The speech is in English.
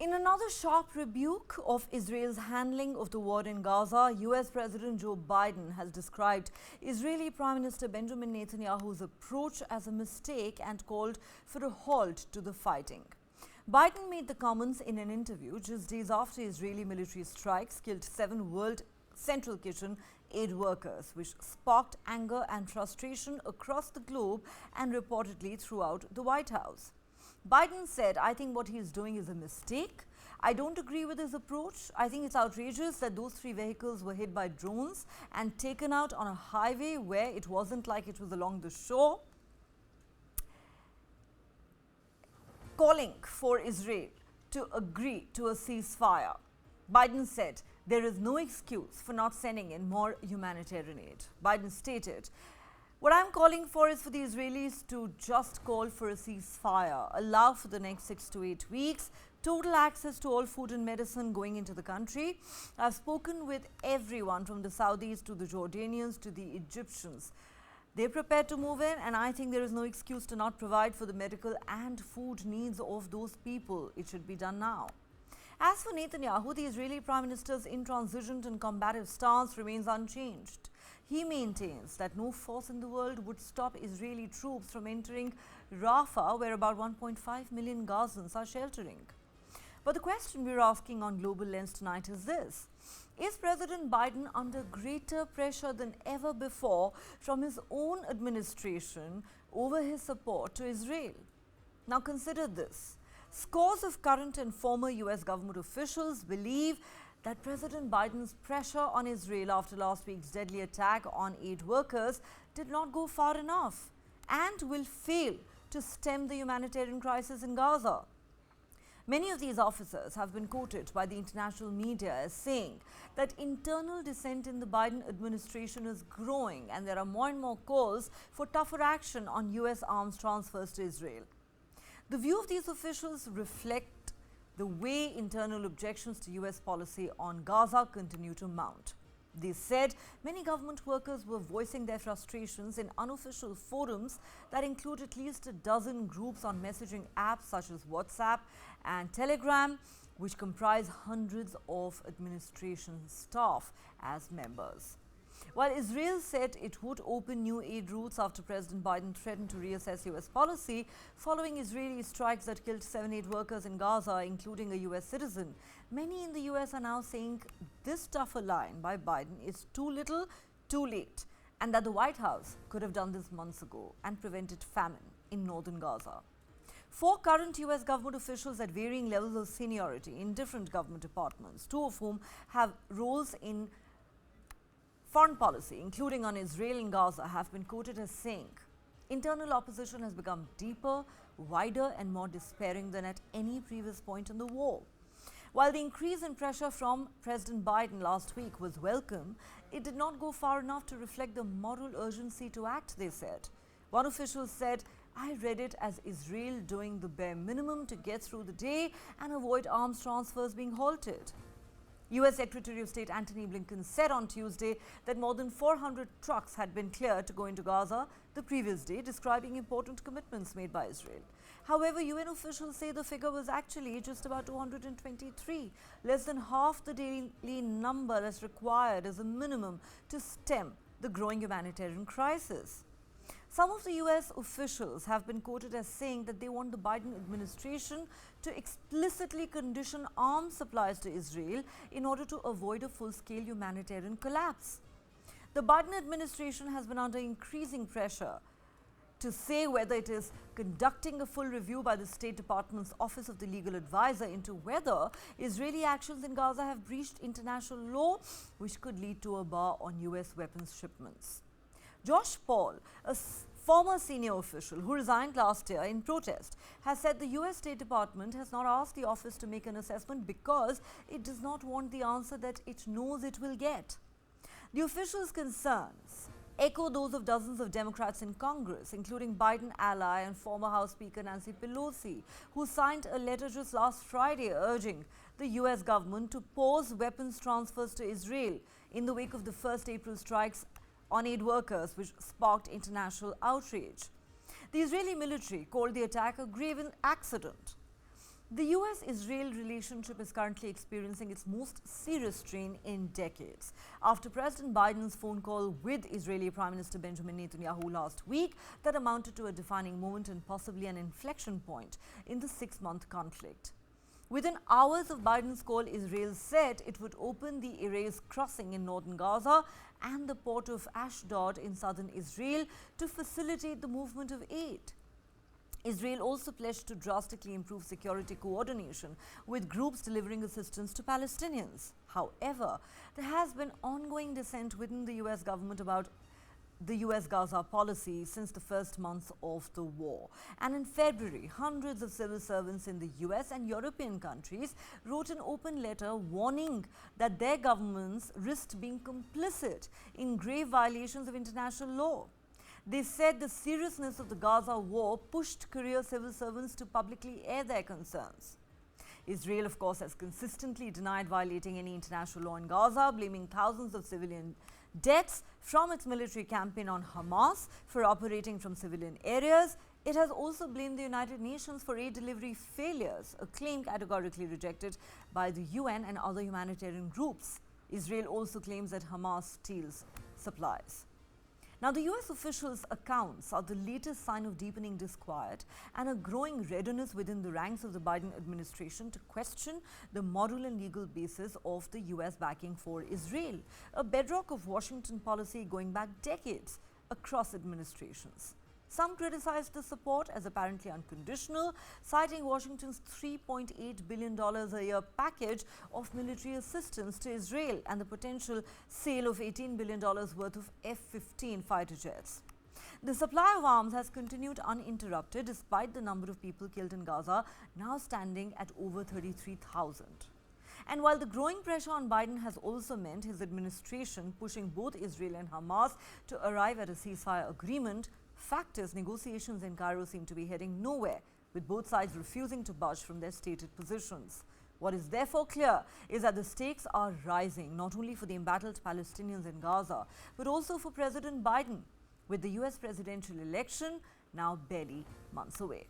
In another sharp rebuke of Israel's handling of the war in Gaza, US President Joe Biden has described Israeli Prime Minister Benjamin Netanyahu's approach as a mistake and called for a halt to the fighting. Biden made the comments in an interview just days after Israeli military strikes killed 7 World Central Kitchen aid workers, which sparked anger and frustration across the globe and reportedly throughout the White House. Biden said, "I think what he is doing is a mistake. I don't agree with his approach. I think it's outrageous that those 3 vehicles were hit by drones and taken out on a highway where it wasn't like it was along the shore." Calling for Israel to agree to a ceasefire, Biden said there is no excuse for not sending in more humanitarian aid. Biden stated, "What I'm calling for is for the Israelis to just call for a ceasefire, allow for the next 6 to 8 weeks, total access to all food and medicine going into the country. I've spoken with everyone from the Saudis to the Jordanians to the Egyptians. They're prepared to move in, and I think there is no excuse to not provide for the medical and food needs of those people. It should be done now." As for Netanyahu, the Israeli Prime Minister's intransigent and combative stance remains unchanged. He maintains that no force in the world would stop Israeli troops from entering Rafah, where about 1.5 million Gazans are sheltering. But the question we're asking on Global Lens tonight is this: is President Biden under greater pressure than ever before from his own administration over his support to Israel? Now consider this. Scores of current and former US government officials believe that President Biden's pressure on Israel after last week's deadly attack on aid workers did not go far enough and will fail to stem the humanitarian crisis in Gaza. Many of these officers have been quoted by the international media as saying that internal dissent in the Biden administration is growing and there are more and more calls for tougher action on US arms transfers to Israel. The view of these officials reflect the way internal objections to US policy on Gaza continue to mount. They said many government workers were voicing their frustrations in unofficial forums that include at least a dozen groups on messaging apps such as WhatsApp and Telegram, which comprise hundreds of administration staff as members. While Israel said it would open new aid routes after President Biden threatened to reassess US policy following Israeli strikes that killed 7 aid workers in Gaza, including a US citizen, many in the US are now saying this tougher line by Biden is too little, too late, and that the White House could have done this months ago and prevented famine in northern Gaza. 4 current US government officials at varying levels of seniority in different government departments, 2 of whom have roles in foreign policy, including on Israel and Gaza, have been quoted as saying, "Internal opposition has become deeper, wider and more despairing than at any previous point in the war." While the increase in pressure from President Biden last week was welcome, it did not go far enough to reflect the moral urgency to act, they said. One official said, "I read it as Israel doing the bare minimum to get through the day and avoid arms transfers being halted." US Secretary of State Antony Blinken said on Tuesday that more than 400 trucks had been cleared to go into Gaza the previous day, describing important commitments made by Israel. However, UN officials say the figure was actually just about 223, less than half the daily number that's required as a minimum to stem the growing humanitarian crisis. Some of the US officials have been quoted as saying that they want the Biden administration to explicitly condition arms supplies to Israel in order to avoid a full-scale humanitarian collapse. The Biden administration has been under increasing pressure to say whether it is conducting a full review by the State Department's Office of the Legal Advisor into whether Israeli actions in Gaza have breached international law, which could lead to a bar on US weapons shipments. Josh Paul, a former senior official who resigned last year in protest, has said the US State Department has not asked the office to make an assessment because it does not want the answer that it knows it will get. The official's concerns echo those of dozens of Democrats in Congress, including Biden ally and former House Speaker Nancy Pelosi, who signed a letter just last Friday urging the US government to pause weapons transfers to Israel in the wake of the first April strikes on aid workers, which sparked international outrage. The Israeli military called the attack a grave accident. The US-Israel relationship is currently experiencing its most serious strain in decades. After President Biden's phone call with Israeli Prime Minister Benjamin Netanyahu last week that amounted to a defining moment and possibly an inflection point in the six-month conflict. Within hours of Biden's call, Israel said it would open the Erez crossing in northern Gaza and the port of Ashdod in southern Israel to facilitate the movement of aid. Israel also pledged to drastically improve security coordination with groups delivering assistance to Palestinians. However, there has been ongoing dissent within the US government about the US-Gaza policy since the first months of the war. And in February, hundreds of civil servants in the US and European countries wrote an open letter warning that their governments risked being complicit in grave violations of international law. They said the seriousness of the Gaza war pushed career civil servants to publicly air their concerns. Israel, of course, has consistently denied violating any international law in Gaza, blaming thousands of civilian deaths from its military campaign on Hamas for operating from civilian areas. It has also blamed the United Nations for aid delivery failures, a claim categorically rejected by the UN and other humanitarian groups. Israel also claims that Hamas steals supplies. Now, the US officials' accounts are the latest sign of deepening disquiet and a growing readiness within the ranks of the Biden administration to question the moral and legal basis of the US backing for Israel, a bedrock of Washington policy going back decades across administrations. Some criticized the support as apparently unconditional, citing Washington's $3.8 billion a year package of military assistance to Israel and the potential sale of $18 billion worth of F-15 fighter jets. The supply of arms has continued uninterrupted despite the number of people killed in Gaza now standing at over 33,000. And while the growing pressure on Biden has also meant his administration pushing both Israel and Hamas to arrive at a ceasefire agreement, fact is, negotiations in Cairo seem to be heading nowhere, with both sides refusing to budge from their stated positions. What is therefore clear is that the stakes are rising, not only for the embattled Palestinians in Gaza, but also for President Biden, with the US presidential election now barely months away.